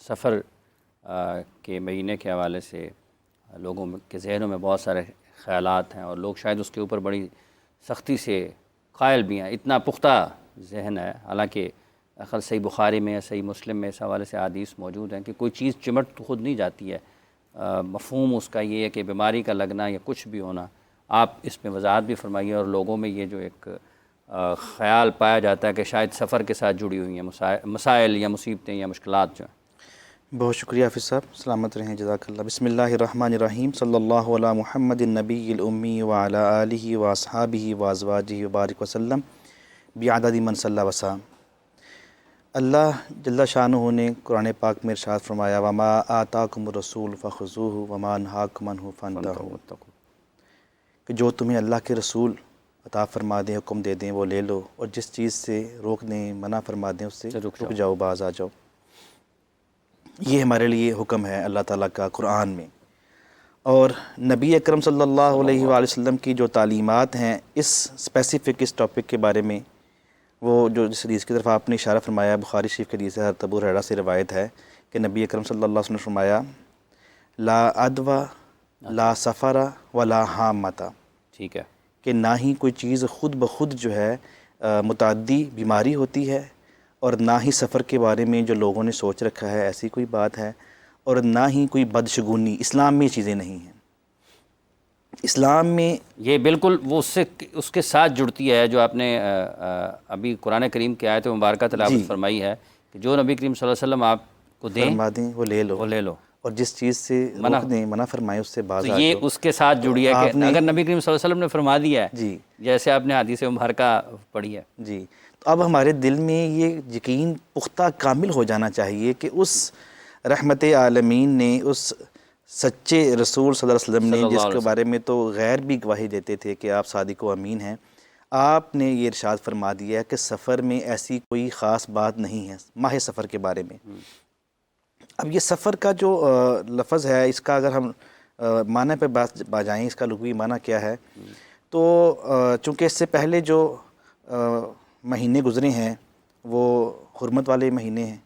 سفر کے مہینے کے حوالے سے لوگوں کے ذہنوں میں بہت سارے خیالات ہیں، اور لوگ شاید اس کے اوپر بڑی سختی سے قائل بھی ہیں، اتنا پختہ ذہن ہے، حالانکہ اخر صحیح بخاری میں یا صحیح مسلم میں اس حوالے سے حدیث موجود ہیں کہ کوئی چیز چمٹ تو خود نہیں جاتی ہے، مفہوم اس کا یہ ہے کہ بیماری کا لگنا یا کچھ بھی ہونا۔ آپ اس میں وضاحت بھی فرمائیے، اور لوگوں میں یہ جو ایک خیال پایا جاتا ہے کہ شاید سفر کے ساتھ جڑی ہوئی ہیں مسائل یا مصیبتیں یا مشکلات جو ہیں۔ بہت شکریہ حافظ صاحب، سلامت رہیں، جزاک اللہ۔ بسم اللہ الرحمن الرحیم، صلی اللہ علی محمد النبی الامی وعلی آلہ واصحابہ وازواجہ وبارک وسلم بعدد من صلی وسلم۔ اللہ جل شانہ نے قرآن پاک میں ارشاد فرمایا، وما آتاکم الرسول فخذوہ وما نہاکم عنہ فانتہوا، کہ جو تمہیں اللہ کے رسول عطا فرما دیں، حکم دے دیں، وہ لے لو، اور جس چیز سے روک دیں، منع فرما دیں، اس سے رک جاؤ، باز آ جاؤ۔ یہ ہمارے لیے حکم ہے اللہ تعالیٰ کا قرآن میں، اور نبی اکرم صلی اللہ علیہ وآلہ وسلم کی جو تعلیمات ہیں اس اسپیسیفک اس ٹاپک کے بارے میں، وہ جو جس حدیث کی طرف آپ نے اشارہ فرمایا، بخاری شریف کی حدیث ہے، حضرت ابو ہریرہ سے روایت ہے کہ نبی اکرم صلی اللہ علیہ وسلم نے فرمایا، لا عدوہ لا سفر ولا حامۃ، ٹھیک ہے، کہ نہ ہی کوئی چیز خود بخود جو ہے متعدی بیماری ہوتی ہے، اور نہ ہی سفر کے بارے میں جو لوگوں نے سوچ رکھا ہے ایسی کوئی بات ہے، اور نہ ہی کوئی بدشگونی، اسلام میں یہ چیزیں نہیں ہیں۔ اسلام میں یہ بالکل وہ اس کے ساتھ جڑتی ہے جو آپ نے ابھی قرآن کریم کی آیت مبارکہ تلاوت فرمائی ہے کہ جو نبی کریم صلی اللہ علیہ وسلم آپ کو دیں فرما دیں وہ لے لو، وہ لے لو، اور جس چیز سے روک دیں، منع فرمائیں، اس سے تو باز آ یہ جاؤ۔ اس کے ساتھ جڑی ہے کہ آپ نے اگر نبی کریم صلی اللہ علیہ وسلم نے فرما دیا ہے، جی جیسے آپ نے حدیث مبارکہ پڑھی ہے، جی، تو اب ہمارے دل میں یہ یقین پختہ کامل ہو جانا چاہیے کہ اس رحمت عالمین نے، اس سچے رسول صلی اللہ علیہ وسلم نے، جس کے بارے میں تو غیر بھی گواہی دیتے تھے کہ آپ صادق و امین ہیں، آپ نے یہ ارشاد فرما دیا ہے کہ سفر میں ایسی کوئی خاص بات نہیں ہے ماہ سفر کے بارے میں۔ اب یہ سفر کا جو لفظ ہے، اس کا اگر ہم معنی پہ بات جائیں، اس کا لغوی معنی کیا ہے، تو چونکہ اس سے پہلے جو مہینے گزرے ہیں وہ حرمت والے مہینے ہیں،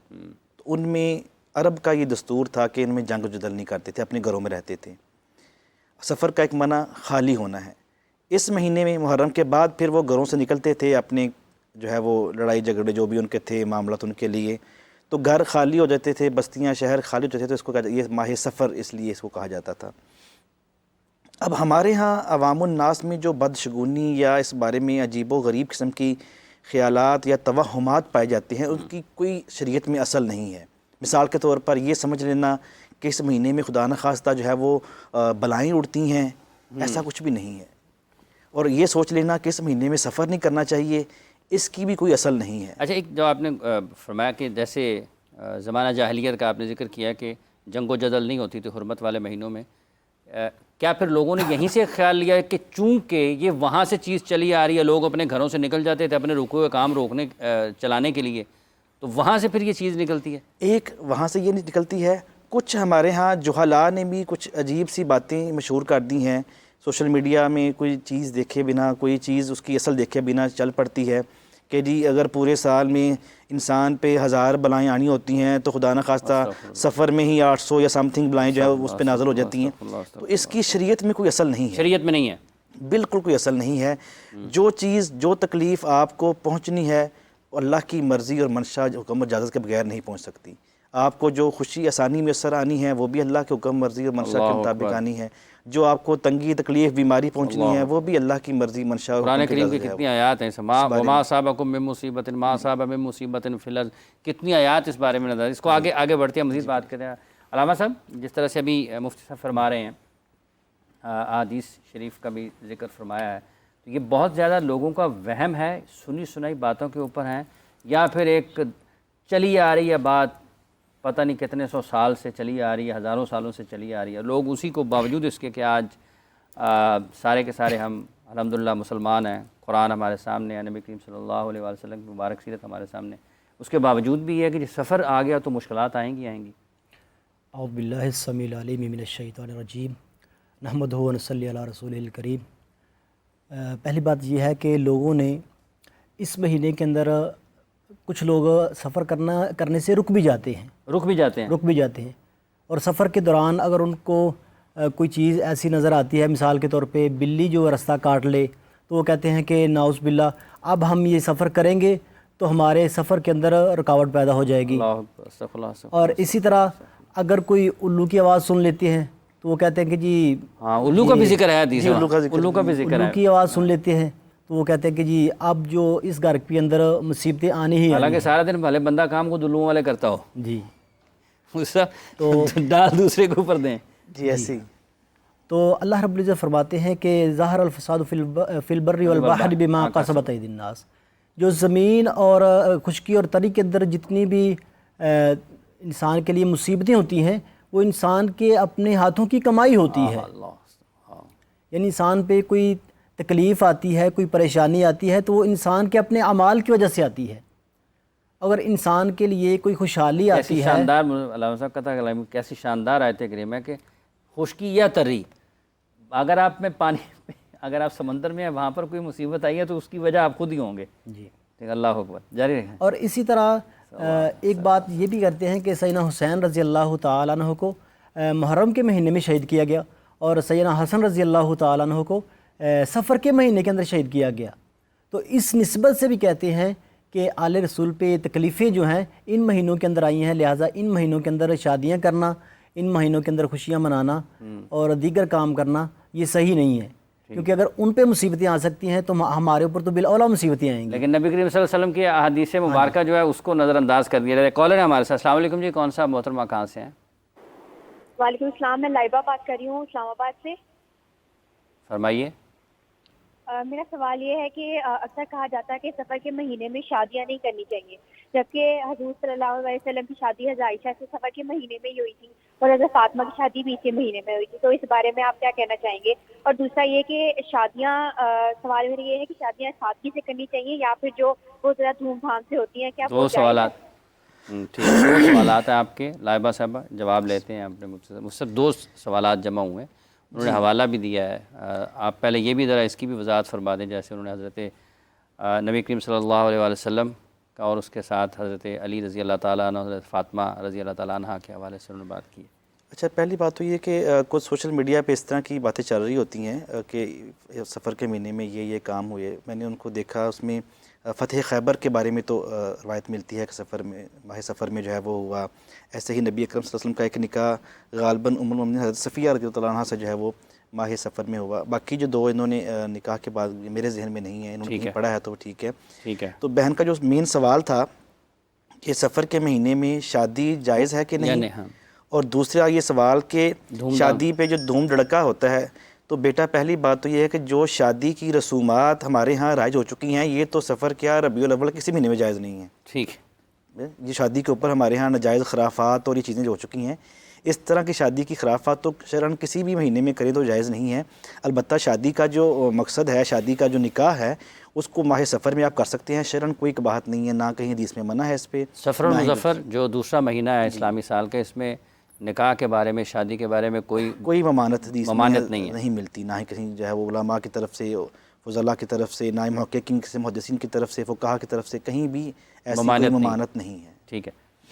تو ان میں عرب کا یہ دستور تھا کہ ان میں جنگ و جدل نہیں کرتے تھے، اپنے گھروں میں رہتے تھے۔ سفر کا ایک معنی خالی ہونا ہے۔ اس مہینے میں محرم کے بعد پھر وہ گھروں سے نکلتے تھے، اپنے جو ہے وہ لڑائی جھگڑے جو بھی ان کے تھے معاملات ان کے لیے، تو گھر خالی ہو جاتے تھے، بستیاں شہر خالی ہو جاتے تھے، اس کو یہ ماہ سفر اس لیے اس کو کہا جاتا تھا۔ اب ہمارے ہاں عوام الناس میں جو بدشگونی یا اس بارے میں عجیب و غریب قسم کی خیالات یا توہمات پائے جاتے ہیں، ان کی کوئی شریعت میں اصل نہیں ہے۔ مثال کے طور پر یہ سمجھ لینا کہ اس مہینے میں خدا نخواستہ جو ہے وہ بلائیں اڑتی ہیں، ایسا کچھ بھی نہیں ہے، اور یہ سوچ لینا کہ اس مہینے میں سفر نہیں کرنا چاہیے، اس کی بھی کوئی اصل نہیں ہے۔ اچھا، ایک جو آپ نے فرمایا کہ جیسے زمانہ جاہلیت کا آپ نے ذکر کیا کہ جنگ و جدل نہیں ہوتی تھی حرمت والے مہینوں میں، کیا پھر لوگوں نے یہیں سے خیال لیا کہ چونکہ یہ وہاں سے چیز چلی آ رہی ہے، لوگ اپنے گھروں سے نکل جاتے تھے اپنے رکے ہوئے کام چلانے کے لیے، تو وہاں سے پھر یہ چیز نکلتی ہے؟ ایک وہاں سے یہ نکلتی ہے، کچھ ہمارے ہاں جہلاء نے بھی کچھ عجیب سی باتیں مشہور کر دی ہیں، سوشل میڈیا میں کوئی چیز دیکھے بنا، کوئی چیز اس کی اصل دیکھے بنا چل پڑتی ہے کہ جی اگر پورے سال میں انسان پہ 1000 بلائیں آنی ہوتی ہیں تو خدا نخواستہ سفر میں ہی 800 یا سم تھنگ بلائیں جو ہے اس پہ نازل ہو جاتی ہیں، تو اس کی شریعت میں کوئی اصل نہیں ہے، شریعت میں نہیں ہے، بالکل کوئی اصل نہیں ہے۔ جو چیز جو تکلیف آپ کو پہنچنی ہے اللہ کی مرضی اور منشا حکم اجازت کے بغیر نہیں پہنچ سکتی۔ آپ کو جو خوشی آسانی میسر آنی ہے وہ بھی اللہ کے حکم مرضی اور منشا کے مطابق آنی ہے، جو آپ کو تنگی تکلیف بیماری پہنچنی ہے وہ بھی اللہ کی مرضی منشا اور قرآن حکم کریم کی اجازت ہے۔ کتنی آیات ہیں، وما اصابکم من مصیبت ما اصاب من مصیبت فی الارض، کتنی آیات اس بارے میں نظر، اس کو آگے بڑھتے ہیں، مزید بات کرتے ہیں۔ علامہ صاحب، جس طرح سے ابھی مفتی صاحب فرما رہے ہیں، احادیث شریف کا بھی ذکر فرمایا ہے، تو یہ بہت زیادہ لوگوں کا وہم ہے، سنی سنائی باتوں کے اوپر ہیں، یا پھر ایک چلی آ رہی ہے بات، پتہ نہیں کتنے سو سال سے چلی آ رہی ہے، ہزاروں سالوں سے چلی آ رہی ہے، لوگ اسی کو باوجود اس کے کہ آج سارے کے سارے ہم الحمدللہ مسلمان ہیں، قرآن ہمارے سامنے ہے، نبی کریم صلی اللہ علیہ وآلہ وسلم کی مبارک سیرت ہمارے سامنے، اس کے باوجود بھی یہ ہے کہ جب سفر آ گیا تو مشکلات آئیں گی۔ اعوذ باللہ السمیع العلیم من الشیطان الرجیم، نحمدہ و نصلی علی رسولہ الکریم۔ پہلی بات یہ ہے کہ لوگوں نے اس مہینے کے اندر کچھ لوگ سفر کرنے سے رک بھی جاتے ہیں رک بھی جاتے ہیں اور سفر کے دوران اگر ان کو کوئی چیز ایسی نظر آتی ہے، مثال کے طور پہ بلی جو راستہ کاٹ لے، تو وہ کہتے ہیں کہ ناؤز باللہ اب ہم یہ سفر کریں گے تو ہمارے سفر کے اندر رکاوٹ پیدا ہو جائے گی۔ اور اسی طرح اگر کوئی الو کی آواز سن لیتی ہے تو وہ کہتے ہیں کہ جی الو کا بھی ذکر ہے حدیث میں، الو کا بھی ذکر ہے، الو کی آواز سن لیتے ہیں تو وہ کہتے ہیں کہ جی اب جو اس گھر کے اندر مصیبتیں آنی ہی آنی ہیں۔ حالانکہ سارا دن بھلے بندہ کام کو دلوں والے کرتا ہو، جی تو ڈال دوسرے کے اوپر دیں، جی ایسی۔ تو اللہ رب العزت فرماتے ہیں کہ ظاہر الفساد فی البر والبحر بما کسبت ایدی الناس، جو زمین اور خشکی اور تری کے اندر جتنی بھی انسان کے لیے مصیبتیں ہوتی ہیں وہ انسان کے اپنے ہاتھوں کی کمائی ہوتی ہے۔ یعنی انسان پہ کوئی تکلیف آتی ہے، کوئی پریشانی آتی ہے تو وہ انسان کے اپنے اعمال کی وجہ سے آتی ہے۔ اگر انسان کے لیے کوئی خوشحالی آتی ہے، شاندار علامہ صاحب کہتا ہے کیسی شاندار آیت کریم ہے کہ خشکی یا تری، اگر آپ میں پانی، اگر آپ سمندر میں ہیں وہاں پر کوئی مصیبت آئی ہے تو اس کی وجہ آپ خود ہی ہوں گے۔ جی اللہ اکبر، جاری رکھیں۔ اور اسی طرح ایک بات یہ بھی کرتے ہیں کہ سیدنا حسین رضی اللہ تعالیٰ عنہ کو محرم کے مہینے میں شہید کیا گیا اور سیدنا حسن رضی اللہ تعالیٰ عنہ کو سفر کے مہینے کے اندر شہید کیا گیا، تو اس نسبت سے بھی کہتے ہیں کہ آل رسول پہ تکلیفیں جو ہیں ان مہینوں کے اندر آئی ہیں، لہٰذا ان مہینوں کے اندر شادیاں کرنا، ان مہینوں کے اندر خوشیاں منانا اور دیگر کام کرنا یہ صحیح نہیں ہے، کیونکہ اگر ان پہ مصیبتیں آ سکتی ہیں تو ہمارے اوپر تو بالاولیٰ مصیبتیں آئیں گی۔ لیکن نبی کریم صلی اللہ علیہ وسلم کی احادیث مبارکہ جو ہے اس کو نظر انداز کر دیا جائے۔ کالر ہے ہمارے ساتھ، السلام علیکم جی، کون سا محترمہ، کہاں سے ہیں؟ وعلیکم السلام، میں لائبہ بات کر رہی ہوں اسلام آباد سے۔ فرمائیے۔ میرا سوال یہ ہے کہ اکثر کہا جاتا ہے کہ سفر کے مہینے میں شادیاں نہیں کرنی چاہیے، جبکہ حضور صلی اللہ علیہ وسلم کی شادی حضرت عائشہ سے سفر کے مہینے میں ہی ہوئی تھی اور حضرت فاطمہ کی شادی بھی اسی مہینے میں ہوئی تھی، تو اس بارے میں آپ کیا کہنا چاہیں گے؟ اور دوسرا یہ کہ شادیاں، سوال میرا یہ ہے کہ شادیاں سادگی سے کرنی چاہیے یا پھر جو بہت زیادہ دھوم دھام سے ہوتی ہیں، کیا دو سوالات، ٹھیک ہے، دو سوالات ہیں آپ کے، لائبہ صاحبہ جواب لیتے ہیں آپ نے مجھ سے دو سوالات جمع ہوئے ہیں، انہوں نے حوالہ بھی دیا ہے، آپ پہلے یہ بھی ذرا اس کی بھی وضاحت فرما دیں، جیسے انہوں نے حضرت نبی کریم صلی اللہ علیہ وسلم کا اور اس کے ساتھ حضرت علی رضی اللہ تعالیٰ عنہ، حضرت فاطمہ رضی اللہ تعالیٰ عنہ کے حوالے سے انہوں نے بات کی ہے۔ اچھا، پہلی بات تو یہ کہ کچھ سوشل میڈیا پہ اس طرح کی باتیں چل رہی ہوتی ہیں کہ سفر کے مہینے میں یہ کام ہوئے، میں نے ان کو دیکھا، اس میں فتح خیبر کے بارے میں تو روایت ملتی ہے کہ سفر میں، ماہ سفر میں جو ہے وہ ہوا، ایسے ہی نبی اکرم صلی اللہ علیہ وسلم کا ایک نکاح غالباً ام المؤمنین حضرت صفیہ رضی اللہ عنہ سے جو ہے وہ ماہ سفر میں ہوا، باقی جو دو انہوں نے نکاح کے بعد میرے ذہن میں نہیں ہے، انہوں نے کہیں پڑھا ہے تو ٹھیک ہے۔ تو بہن کا جو مین سوال تھا کہ سفر کے مہینے میں شادی جائز ہے کہ نہیں، اور دوسرا یہ سوال کہ شادی پہ جو دھوم دھڑکا ہوتا ہے، تو بیٹا پہلی بات تو یہ ہے کہ جو شادی کی رسومات ہمارے ہاں رائج ہو چکی ہیں یہ تو سفر کیا ربیع الاول کسی مہینے میں جائز نہیں ہے۔ ٹھیک ہے، یہ شادی کے اوپر ہمارے ہاں ناجائز خرافات اور یہ چیزیں جو ہو چکی ہیں، اس طرح کی شادی کی خرافات تو شرعاً کسی بھی مہینے میں کرے تو جائز نہیں ہے۔ البتہ شادی کا جو مقصد ہے، شادی کا جو نکاح ہے، اس کو ماہ سفر میں آپ کر سکتے ہیں، شرعاً کوئی قباحت نہیں ہے، نہ کہیں حدیث میں منع ہے اس پہ۔ سفر المظفر جو دوسرا مہینہ ہے اسلامی سال کا، اس میں نکاح کے بارے میں، شادی کے بارے میں کوئی ممانت حدیث ممانت میں نہیں ملتی، نہ ہی کہیں جو ہے وہ علماء کی طرف سے، فضلاء کی طرف سے، نہ ہی محققین سے، محدثین کی طرف سے، فقہاء کی طرف سے کہیں بھی ایسی کوئی ممانت نہیں ہے۔ ٹھیک ہے۔